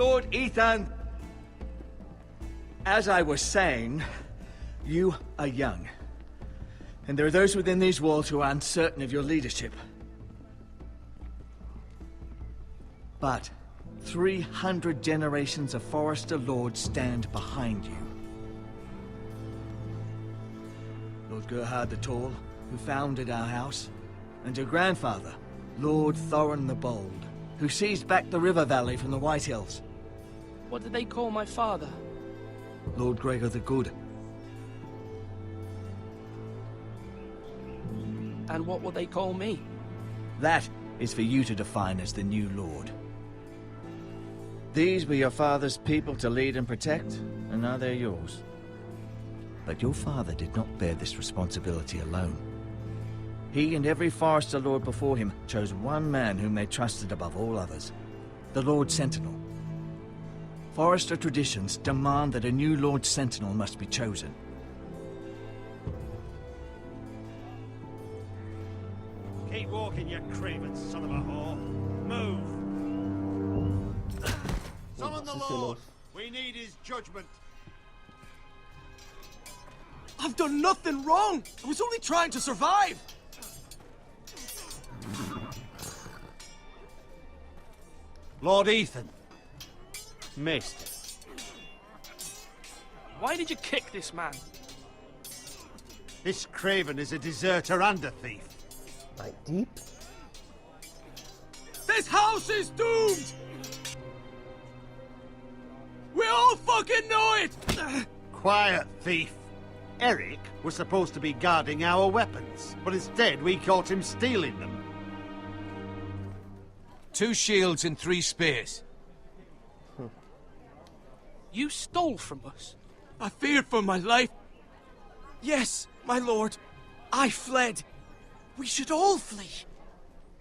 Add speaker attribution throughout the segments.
Speaker 1: Lord Ethan! As I was saying, you are young. And there are those within these walls who are uncertain of your leadership. But 300 generations of Forrester lords stand behind you. Lord Gerhard the Tall, who founded our house, and your grandfather, Lord Thorin the Bold, who seized back the river valley from the White Hills.
Speaker 2: What did they call my father?
Speaker 1: Lord Gregor the Good.
Speaker 2: And what will they call me?
Speaker 1: That is for you to define as the new lord. These were your father's people to lead and protect, and now they're yours. But your father did not bear this responsibility alone. He and every Forrester lord before him chose one man whom they trusted above all others, the Lord Sentinel. Forrester traditions demand that a new Lord Sentinel must be chosen.
Speaker 3: Keep walking, you craven son of a whore. Move! Summon the Lord! We need his judgment.
Speaker 4: I've done nothing wrong! I was only trying to survive!
Speaker 3: Lord Ethan. Missed.
Speaker 2: Why did you kick this man?
Speaker 3: This craven is a deserter and a thief.
Speaker 5: Like deep?
Speaker 4: This house is doomed! We all fucking know it!
Speaker 3: Quiet, thief. Eric was supposed to be guarding our weapons, but instead we caught him stealing them.
Speaker 6: 2 shields and 3 spears.
Speaker 2: You stole from us.
Speaker 4: I feared for my life. Yes, my lord. I fled. We should all flee.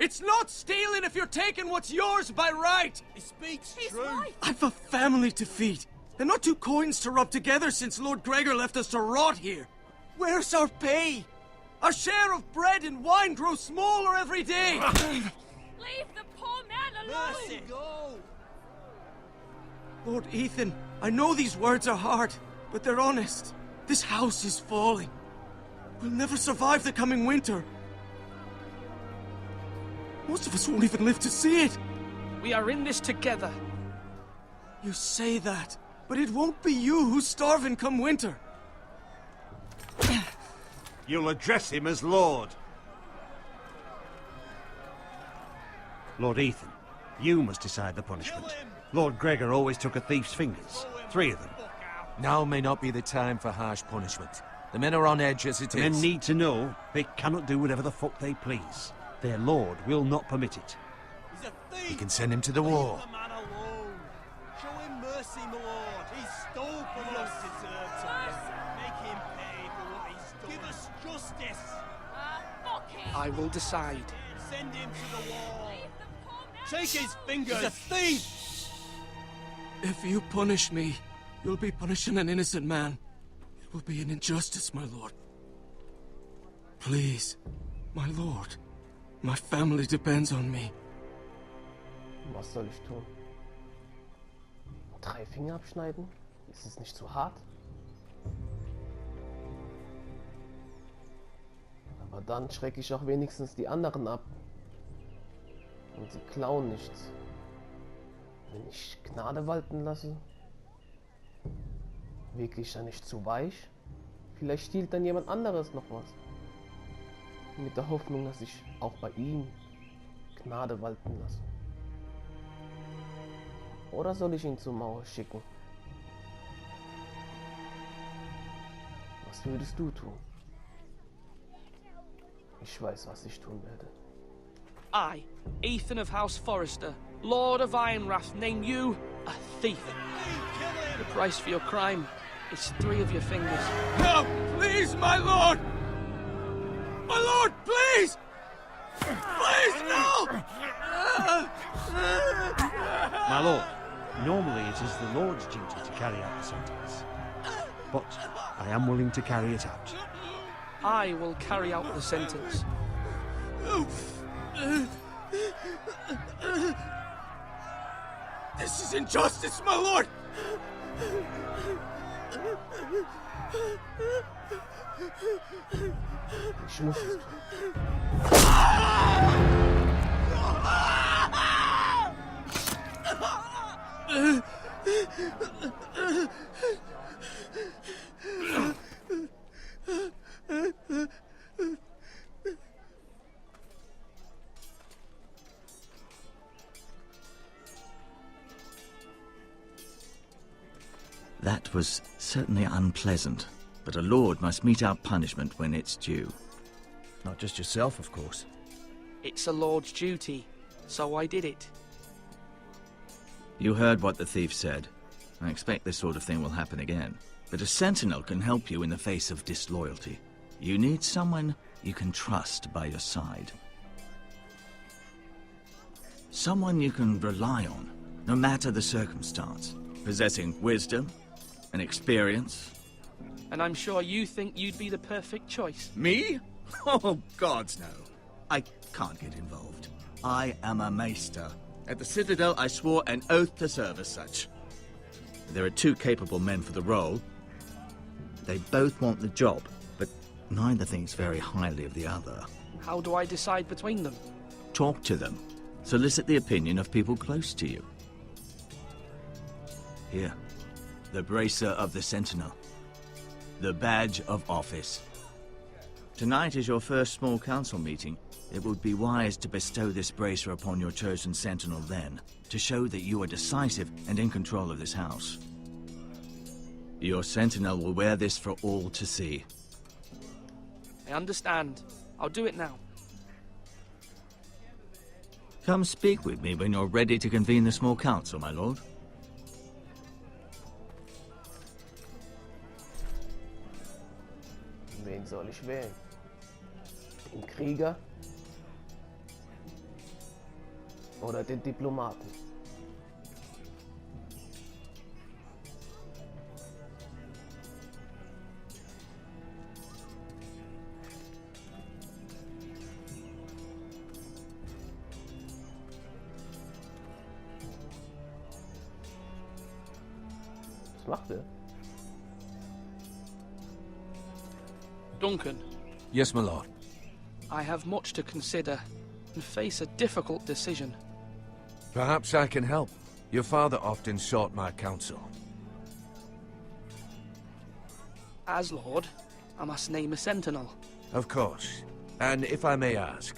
Speaker 4: It's not stealing if you're taking what's yours by right.
Speaker 3: He speaks
Speaker 7: He's
Speaker 3: true.
Speaker 7: right.
Speaker 4: I've a family to feed, and not 2 coins to rub together since Lord Gregor left us to rot here. Where's our pay? Our share of bread and wine grows smaller every day.
Speaker 7: Leave the poor man alone!
Speaker 3: Mercy, go!
Speaker 4: Lord Ethan, I know these words are hard, but they're honest. This house is falling. We'll never survive the coming winter. Most of us won't even live to see it.
Speaker 2: We are in this together.
Speaker 4: You say that, but it won't be you who's starving come winter.
Speaker 3: You'll address him as Lord. Lord Ethan, you must decide the punishment. Lord Gregor always took a thief's fingers. 3 of them.
Speaker 6: Now may not be the time for harsh punishment. The men are on edge as it
Speaker 3: The
Speaker 6: is.
Speaker 3: men need to know they cannot do whatever the fuck they please. Their lord will not permit it.
Speaker 8: He's a thief!
Speaker 6: We can send him to the war.
Speaker 8: Leave the man alone. Show him mercy, my lord. He stole from us. Make him pay for what he stole. Give us justice.
Speaker 7: Fuck him!
Speaker 2: I will decide.
Speaker 8: Send him to the wall.
Speaker 7: Leave the poor man
Speaker 8: Take his fingers. He's a thief.
Speaker 4: If you punish me, you'll be punishing an innocent man. It will be an injustice, my lord. Please, my lord. My family depends on me.
Speaker 5: Was soll ich tun? 3 Finger abschneiden? Ist es nicht zu hart? Aber dann schrecke ich auch wenigstens die anderen ab. Und sie klauen nichts. Wenn ich Gnade walten lasse, wirke ich dann nicht zu weich? Vielleicht stiehlt dann jemand anderes noch was. Mit der Hoffnung, dass ich auch bei ihm Gnade walten lasse. Oder soll ich ihn zur Mauer schicken? Was würdest du tun? Ich weiß, was ich tun werde.
Speaker 2: I, Ethan of House Forrester, Lord of Ironrath, name you a thief. The price for your crime is 3 of your fingers.
Speaker 4: No, please, my lord! My lord, please! Please, no!
Speaker 3: My lord, normally it is the Lord's duty to carry out the sentence. But I am willing to carry it out.
Speaker 2: I will carry out the sentence.
Speaker 4: This is injustice, my lord!
Speaker 5: Ich muss es tun.
Speaker 1: That was certainly unpleasant, but a lord must mete out punishment when it's due. Not just yourself, of course.
Speaker 2: It's a lord's duty, so I did it.
Speaker 1: You heard what the thief said. I expect this sort of thing will happen again. But a sentinel can help you in the face of disloyalty. You need someone you can trust by your side. Someone you can rely on, no matter the circumstance. Possessing wisdom and experience.
Speaker 2: And I'm sure you think you'd be the perfect choice.
Speaker 1: Me? Oh, gods no. I can't get involved. I am a maester. At the Citadel, I swore an oath to serve as such. There are two capable men for the role. They both want the job, but neither thinks very highly of the other.
Speaker 2: How do I decide between them?
Speaker 1: Talk to them. Solicit the opinion of people close to you. Here, the bracer of the Sentinel. The badge of office. Tonight is your first small council meeting. It would be wise to bestow this bracer upon your chosen sentinel then, to show that you are decisive and in control of this house. Your sentinel will wear this for all to see.
Speaker 2: I understand. I'll do it now.
Speaker 1: Come speak with me when you're ready to convene the small council, my lord.
Speaker 5: Wen soll ich wählen? Den Krieger oder den Diplomaten? Was macht er?
Speaker 2: Duncan,
Speaker 6: Yes, my lord.
Speaker 2: I have much to consider and face a difficult decision.
Speaker 6: Perhaps I can help. Your father often sought my counsel.
Speaker 2: As Lord, I must name a sentinel.
Speaker 6: Of course. And if I may ask,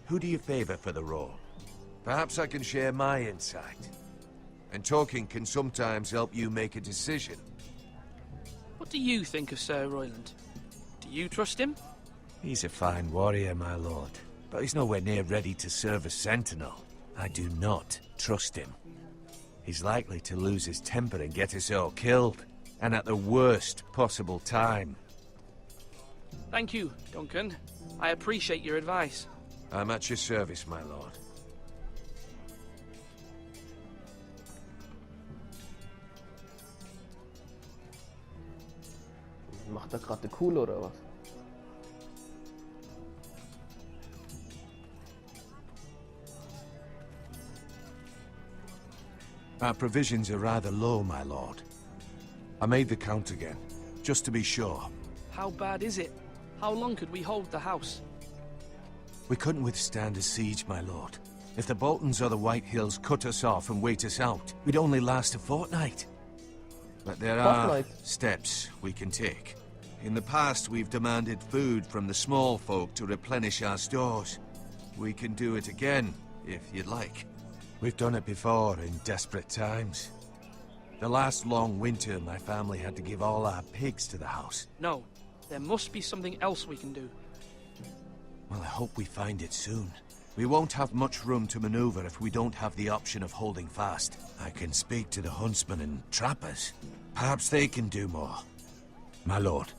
Speaker 6: who do you favor for the role? Perhaps I can share my insight. And talking can sometimes help you make a decision.
Speaker 2: What do you think of Sir Royland? Do you trust him?
Speaker 6: He's a fine warrior, my lord. But he's nowhere near ready to serve as sentinel. I do not trust him. He's likely to lose his temper and get us all killed. And at the worst possible time.
Speaker 2: Thank you, Duncan. I appreciate your advice.
Speaker 6: I'm at your service, my lord.
Speaker 5: Macht er gerade cool oder was?
Speaker 6: Our provisions are rather low, my lord. I made the count again, just to be sure.
Speaker 2: How bad is it? How long could we hold the house?
Speaker 6: We couldn't withstand a siege, my lord. If the Boltons or the White Hills cut us off and wait us out, we'd only last a fortnight. But there are steps we can take. In the past, we've demanded food from the small folk to replenish our stores. We can do it again, if you'd like. We've done it before in desperate times. The last long winter, my family had to give all our pigs to the house.
Speaker 2: No, there must be something else we can do.
Speaker 6: Well, I hope we find it soon. We won't have much room to maneuver if we don't have the option of holding fast. I can speak to the huntsmen and trappers. Perhaps they can do more. My lord.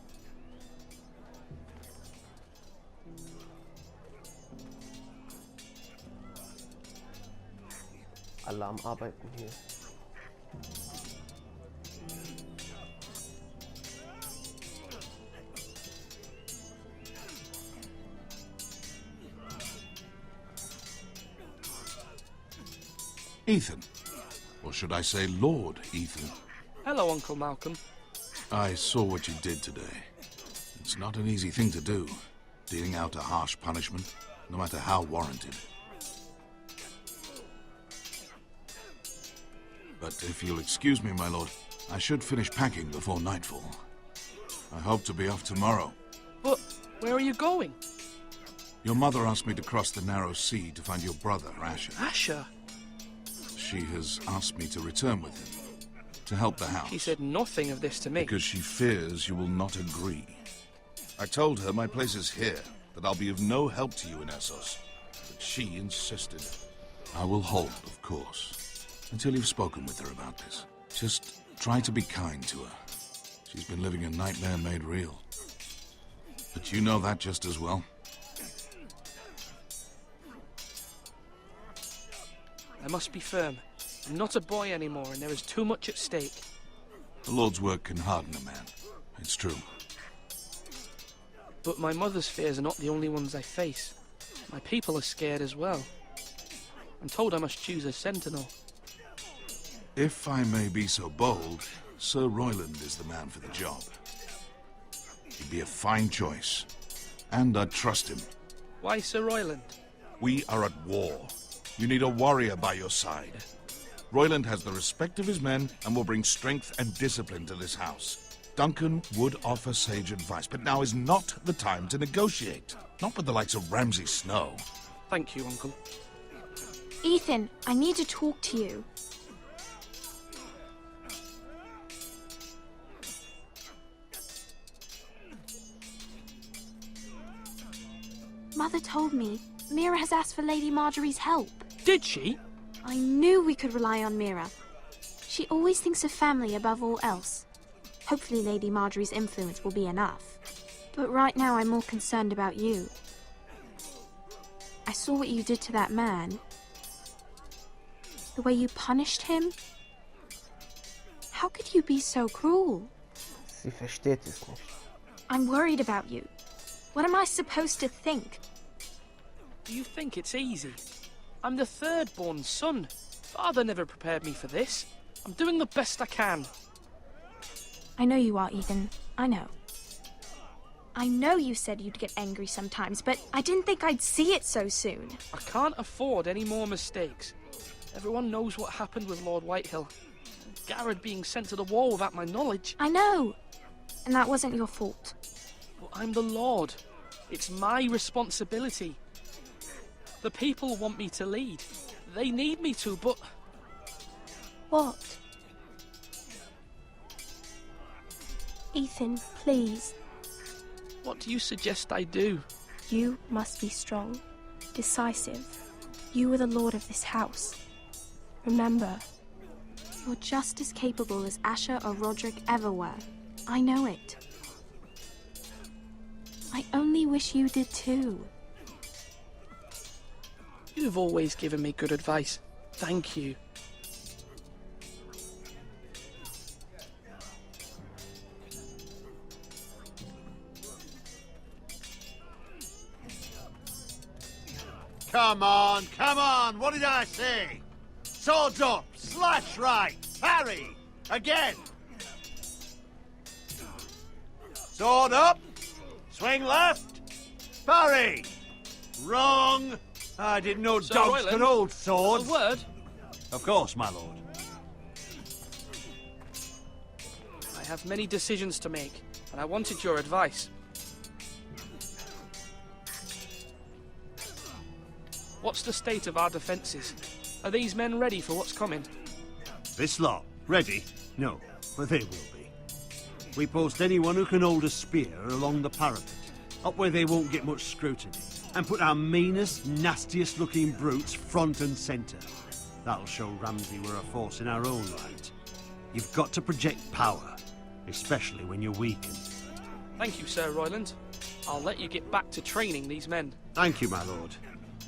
Speaker 5: Alle am Arbeiten hier.
Speaker 9: Ethan, was should I say Lord Ethan.
Speaker 2: Hello, Uncle Malcolm.
Speaker 9: I saw what you did today. It's not an easy thing to do, dealing out a harsh punishment, no matter how warranted. But if you'll excuse me, my lord, I should finish packing before nightfall. I hope to be off tomorrow.
Speaker 2: But where are you going?
Speaker 9: Your mother asked me to cross the narrow sea to find your brother, Asher.
Speaker 2: Asher?
Speaker 9: She has asked me to return with him, to help the house.
Speaker 2: She said nothing of this to me.
Speaker 9: Because she fears you will not agree. I told her my place is here, that I'll be of no help to you in Essos. But she insisted. I will hold, of course, until you've spoken with her about this. Just try to be kind to her. She's been living a nightmare made real. But you know that just as well.
Speaker 2: I must be firm. I'm not a boy anymore, and there is too much at stake.
Speaker 9: The Lord's work can harden a man. It's true.
Speaker 2: But my mother's fears are not the only ones I face. My people are scared as well. I'm told I must choose a sentinel.
Speaker 9: If I may be so bold, Sir Royland is the man for the job. He'd be a fine choice. And I'd trust him.
Speaker 2: Why Sir Royland?
Speaker 9: We are at war. You need a warrior by your side. Royland has the respect of his men and will bring strength and discipline to this house. Duncan would offer sage advice, but now is not the time to negotiate. Not with the likes of Ramsay Snow.
Speaker 2: Thank you, Uncle.
Speaker 10: Ethan, I need to talk to you. Mother told me Mira has asked for Lady Marjorie's help.
Speaker 2: Did she?
Speaker 10: I knew we could rely on Mira. She always thinks of family above all else. Hopefully Lady Marjorie's influence will be enough. But right now I'm more concerned about you. I saw what you did to that man. The way you punished him. How could you be so cruel?
Speaker 5: Sie versteht es nicht.
Speaker 10: I'm worried about you. What am I supposed to think?
Speaker 2: Do you think it's easy? I'm the third-born son. Father never prepared me for this. I'm doing the best I can.
Speaker 10: I know you are, Ethan. I know. I know you said you'd get angry sometimes, but I didn't think I'd see it so soon.
Speaker 2: I can't afford any more mistakes. Everyone knows what happened with Lord Whitehill. Garrett being sent to the war without my knowledge.
Speaker 10: I know. And that wasn't your fault.
Speaker 2: But I'm the Lord. It's my responsibility. The people want me to lead. They need me to, but...
Speaker 10: What? Ethan, please.
Speaker 2: What do you suggest I do?
Speaker 10: You must be strong, decisive. You are the lord of this house. Remember, you're just as capable as Asher or Roderick ever were. I know it. I only wish you did too.
Speaker 2: You've always given me good advice. Thank you.
Speaker 8: Come on, what did I say? Swords up, slash right, parry, again. Sword up, swing left, parry. Wrong. I didn't know
Speaker 2: Sir
Speaker 8: dogs
Speaker 2: Royland,
Speaker 8: could hold swords.
Speaker 2: A word?
Speaker 8: Of course, my lord.
Speaker 2: I have many decisions to make, and I wanted your advice. What's the state of our defences? Are these men ready for what's coming?
Speaker 3: This lot, ready? No, but they will be. We post anyone who can hold a spear along the parapet, up where they won't get much scrutiny, and put our meanest, nastiest looking brutes front and centre. That'll show Ramsay we're a force in our own right. You've got to project power, especially when you're weakened.
Speaker 2: Thank you, Sir Royland. I'll let you get back to training these men.
Speaker 3: Thank you, my lord.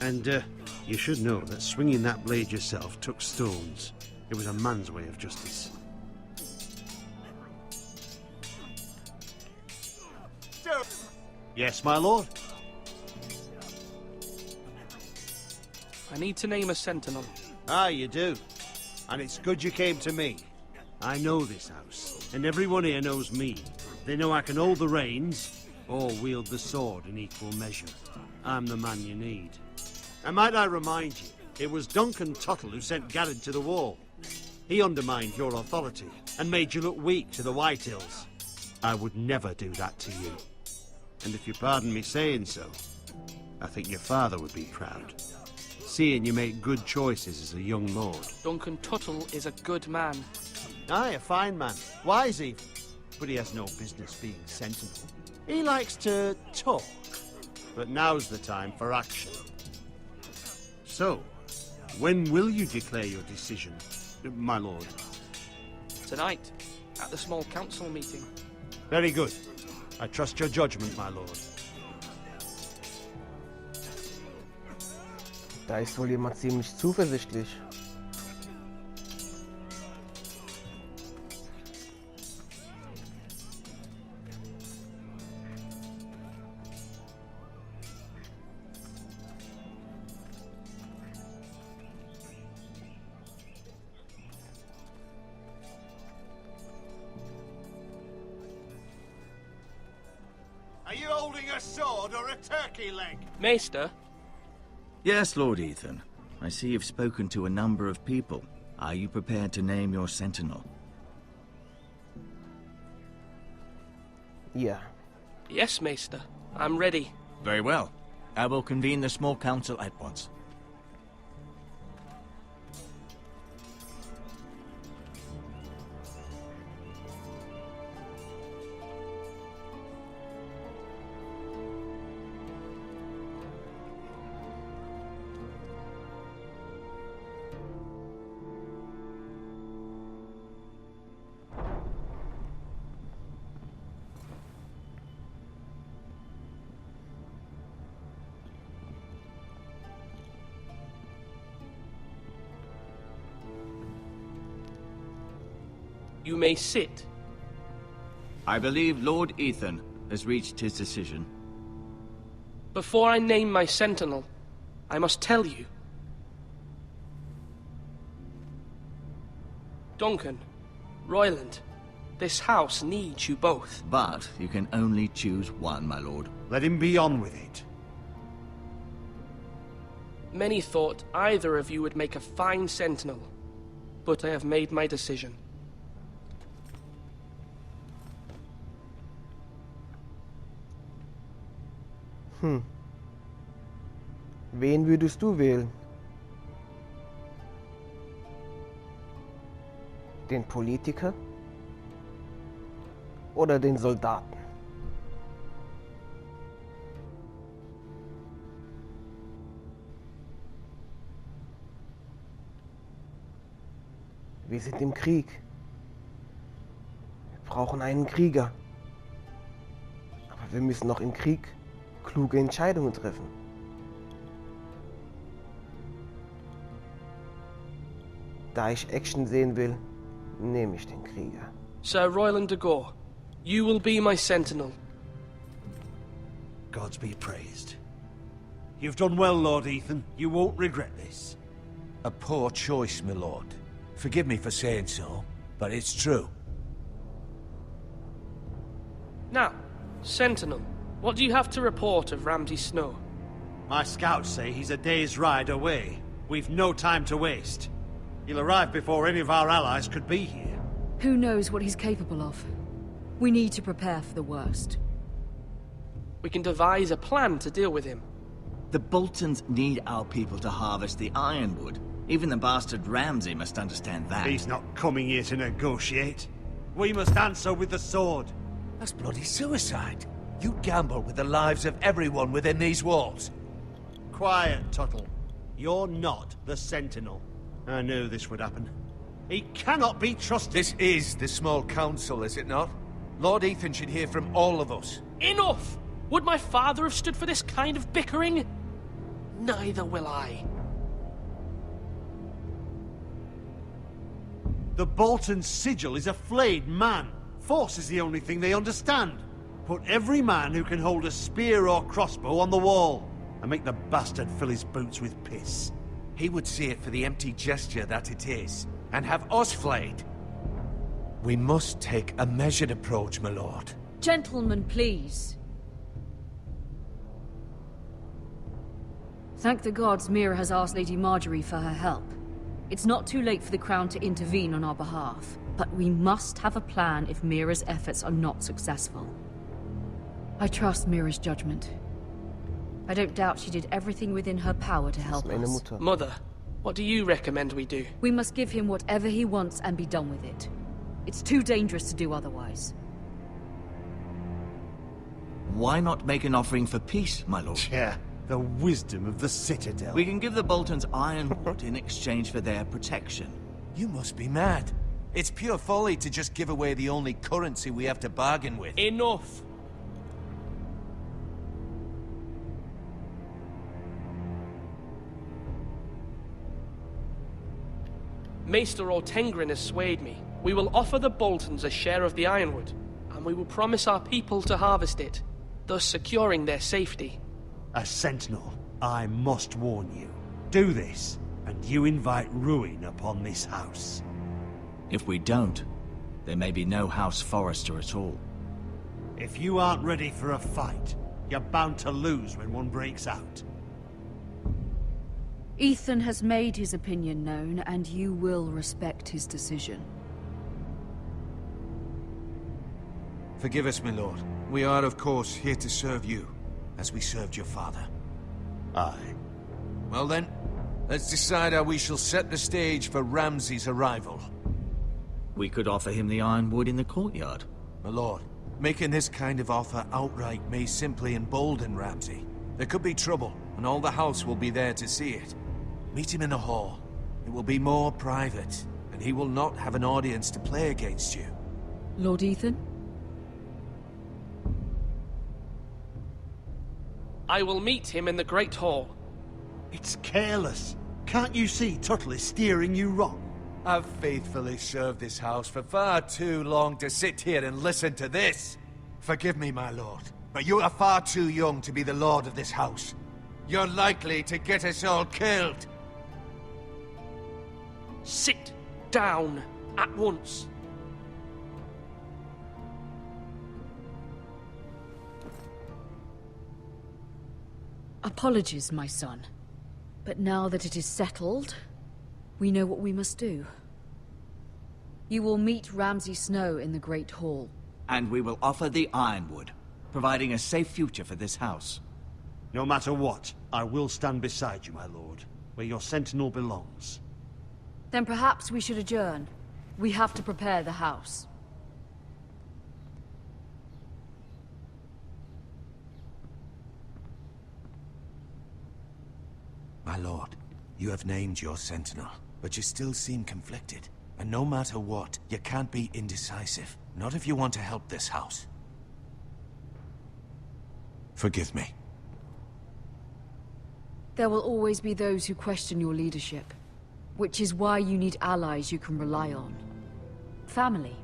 Speaker 3: And, you should know that swinging that blade yourself took stones. It was a man's way of justice. Yes, my lord?
Speaker 2: I need to name a sentinel.
Speaker 3: Ah, you do. And it's good you came to me. I know this house, and everyone here knows me. They know I can hold the reins, or wield the sword in equal measure. I'm the man you need. And might I remind you, it was Duncan Tuttle who sent Garrett to the wall. He undermined your authority, and made you look weak to the White Hills. I would never do that to you. And if you pardon me saying so, I think your father would be proud. Seeing you make good choices as a young lord.
Speaker 2: Duncan Tuttle is a good man.
Speaker 3: Aye, a fine man. Wise even. But he has no business being sentinel. He likes to talk. But now's the time for action. So, when will you declare your decision, my lord?
Speaker 2: Tonight, at the small council meeting.
Speaker 3: Very good. I trust your judgment, my lord.
Speaker 5: Da ist wohl jemand ziemlich zuversichtlich.
Speaker 3: Are you holding a sword or a turkey leg?
Speaker 2: Maester?
Speaker 1: Yes, Lord Ethan. I see you've spoken to a number of people. Are you prepared to name your sentinel?
Speaker 5: Yeah.
Speaker 2: Yes, Maester. I'm ready.
Speaker 1: Very well. I will convene the small council at once.
Speaker 2: You may sit.
Speaker 1: I believe Lord Ethan has reached his decision.
Speaker 2: Before I name my sentinel, I must tell you. Duncan, Royland, this house needs you both.
Speaker 1: But you can only choose one, my lord.
Speaker 3: Let him be on with it.
Speaker 2: Many thought either of you would make a fine sentinel, but I have made my decision.
Speaker 5: Wen würdest du wählen? Den Politiker? Oder den Soldaten? Wir sind im Krieg. Wir brauchen einen Krieger. Aber wir müssen noch im Krieg kluge Entscheidungen treffen. Da ich Action sehen will, nehme ich den Krieger.
Speaker 2: Sir Royland de Gore, you will be my sentinel.
Speaker 3: Gods be praised. You've done well, Lord Ethan. You won't regret this.
Speaker 6: A poor choice, my lord. Forgive me for saying so, but it's true.
Speaker 2: Now, sentinel, what do you have to report of Ramsay Snow?
Speaker 3: My scouts say he's a day's ride away. We've no time to waste. He'll arrive before any of our allies could be here.
Speaker 11: Who knows what he's capable of? We need to prepare for the worst.
Speaker 2: We can devise a plan to deal with him.
Speaker 1: The Boltons need our people to harvest the ironwood. Even the bastard Ramsay must understand that.
Speaker 3: He's not coming here to negotiate. We must answer with the sword.
Speaker 6: That's bloody suicide. You gamble with the lives of everyone within these walls.
Speaker 3: Quiet, Tuttle. You're not the Sentinel. I knew this would happen. He cannot be trusted.
Speaker 6: This is the small council, is it not? Lord Ethan should hear from all of us.
Speaker 2: Enough! Would my father have stood for this kind of bickering? Neither will I.
Speaker 3: The Bolton sigil is a flayed man. Force is the only thing they understand. Put every man who can hold a spear or crossbow on the wall, and make the bastard fill his boots with piss.
Speaker 6: He would see it for the empty gesture that it is. and have us flayed. We must take a measured approach, my lord.
Speaker 11: Gentlemen, please. Thank the gods Mira has asked Lady Marjorie for her help. It's not too late for the Crown to intervene on our behalf, but we must have a plan if Mira's efforts are not successful. I trust Mira's judgment. I don't doubt she did everything within her power to help us.
Speaker 2: Mother, what do you recommend we do?
Speaker 11: We must give him whatever he wants and be done with it. It's too dangerous to do otherwise.
Speaker 1: Why not make an offering for peace, my lord?
Speaker 3: Yeah, the wisdom of the Citadel.
Speaker 1: We can give the Boltons ironwood in exchange for their protection.
Speaker 6: You must be mad. It's pure folly to just give away the only currency we have to bargain with.
Speaker 2: Enough! Maester Ortengrin has swayed me. We will offer the Boltons a share of the ironwood, and we will promise our people to harvest it, thus securing their safety.
Speaker 3: As Sentinel, I must warn you. Do this, and you invite ruin upon this house.
Speaker 1: If we don't, there may be no House Forrester at all.
Speaker 3: If you aren't ready for a fight, you're bound to lose when one breaks out.
Speaker 11: Ethan has made his opinion known, and you will respect his decision.
Speaker 6: Forgive us, my lord. We are, of course, here to serve you, as we served your father.
Speaker 3: Aye.
Speaker 6: Well then, let's decide how we shall set the stage for Ramsay's arrival.
Speaker 1: We could offer him the ironwood in the courtyard.
Speaker 6: My lord, making this kind of offer outright may simply embolden Ramsay. There could be trouble, and all the house will be there to see it. Meet him in the hall. It will be more private, and he will not have an audience to play against you.
Speaker 11: Lord Ethan?
Speaker 2: I will meet him in the Great Hall.
Speaker 3: It's careless. Can't you see Tuttle is steering you wrong?
Speaker 6: I've faithfully served this house for far too long to sit here and listen to this. Forgive me, my lord, but you are far too young to be the lord of this house. You're likely to get us all killed.
Speaker 2: Sit down at once.
Speaker 11: Apologies, my son. But now that it is settled, we know what we must do. You will meet Ramsay Snow in the Great Hall.
Speaker 1: And we will offer the ironwood, providing a safe future for this house.
Speaker 3: No matter what, I will stand beside you, my lord, where your sentinel belongs.
Speaker 11: Then perhaps we should adjourn. We have to prepare the house.
Speaker 6: My lord, you have named your sentinel, but you still seem conflicted. And no matter what, you can't be indecisive. Not if you want to help this house. Forgive me.
Speaker 11: There will always be those who question your leadership, which is why you need allies you can rely on. Family.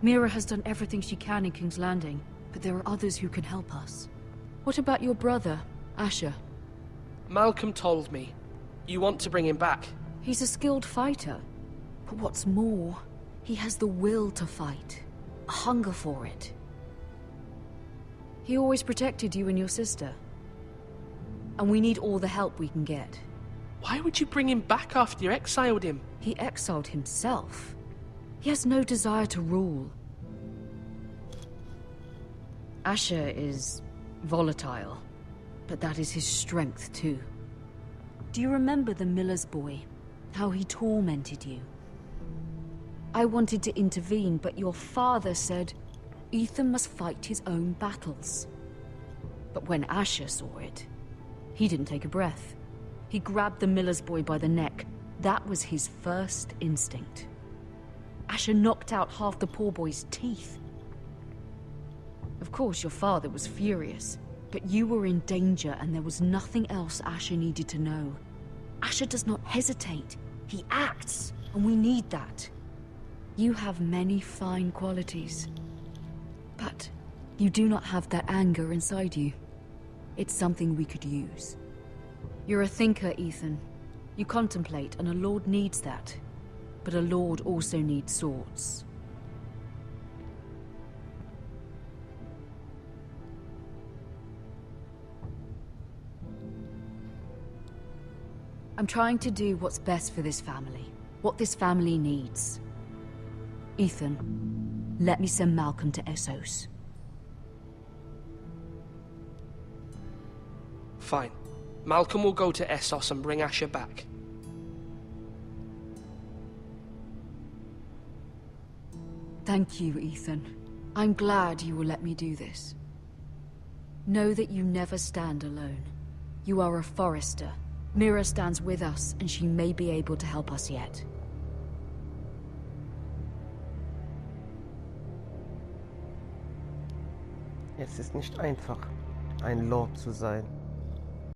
Speaker 11: Mira has done everything she can in King's Landing, but there are others who can help us. What about your brother, Asher?
Speaker 2: Malcolm told me. You want to bring him back?
Speaker 11: He's a skilled fighter. But what's more, he has the will to fight. A hunger for it. He always protected you and your sister. And we need all the help we can get.
Speaker 2: Why would you bring him back after you exiled him?
Speaker 11: He exiled himself. He has no desire to rule. Asher is volatile, but that is his strength too. Do you remember the miller's boy? How he tormented you? I wanted to intervene, but your father said Ethan must fight his own battles. But when Asher saw it, he didn't take a breath. He grabbed the miller's boy by the neck. That was his first instinct. Asher knocked out half the poor boy's teeth. Of course, your father was furious, but you were in danger and there was nothing else Asher needed to know. Asher does not hesitate. He acts, and we need that. You have many fine qualities, but you do not have that anger inside you. It's something we could use. You're a thinker, Ethan. You contemplate, and a lord needs that. but a lord also needs swords. I'm trying to do what's best for this family, what this family needs. Ethan, let me send Malcolm to Essos.
Speaker 2: Fine. Malcolm will go to Essos and bring Asher back.
Speaker 11: Thank you, Ethan. I'm glad you will let me do this. Know that you never stand alone. You are a Forrester. Mira stands with us, and she may be able to help us yet.
Speaker 5: Es ist nicht einfach, ein Lord zu sein.